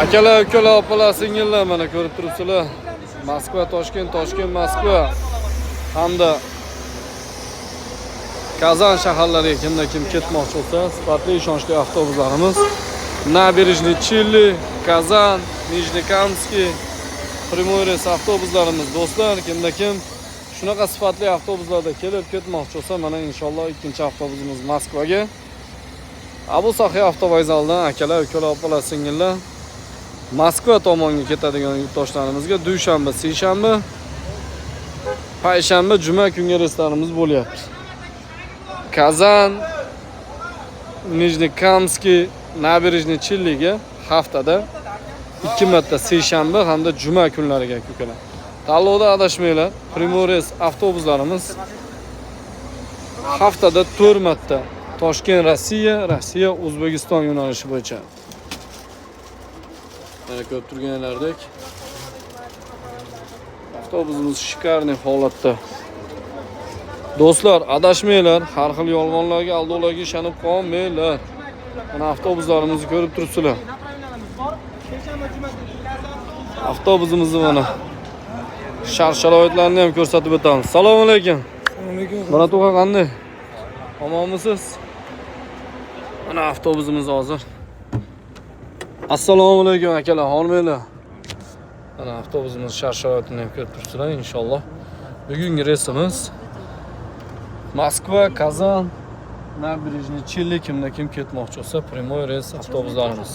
Akalar, ukalar, opalar, singillar mana ko'rib turibsizlar. Moskva, Toshkent, Toshkent, Moskva hamda Kazan shaharlariga kimda kim ketmoqchi bo'lsa, sifatli ishonchli avtobuslarimiz Nabережный Челны, Kazan, Nijnekamskiy, Primoy reys avtobuslarimiz do'stlar, kimda kim shunaqa sifatli avtobuslarda kelib ketmoqchi bo'lsa, mana inshaalloh ikkinchi avtobusimiz Moskvaga. Abu Sahiy avtovokzalidan akalar, ukalar, opalar, singillar Moskva tomonga ketadigan yurtdoshlarimizga dushanba, seshanba, payshanba, juma kungi reyslarimiz bo'lyapti. Kazan, Nijnekamskiy, Nabережный Челныga haftada 2 marta seshanba hamda juma kunlariga ukalar. Tanlovda adashmanglar. Primoy reys avtobuslarimiz haftada 4 marta Toshkent Rossiya, Rossiya O'zbekiston yo'nalishi bo'yicha. Mana ko'rib turganlaridek avtobusimiz shikarniy holatda. Do'stlar, adashmanglar, har xil yolg'onlarga, aldovlarga ishonib qolmanglar. Mana avtobuslarimizni ko'rib turibsizlar. Avtobusimizni mana shart-sharoitlarni ham ko'rsatib o'tamiz. Assalomu alaykum. Mana to'g'a qanday? Omonmisiz? Mana avtobusimiz hozir. Assalomu alaykum akalar, xormanglar. Mana avtobusimiz shart-sharoitini ham ko'rib turibsizlar inshaalloh. Bugungi reysimiz Moskva, Kazan, Nabережный Челны kimda kim ketmoqchi bo'lsa, Primoy reys avtobuslarimiz.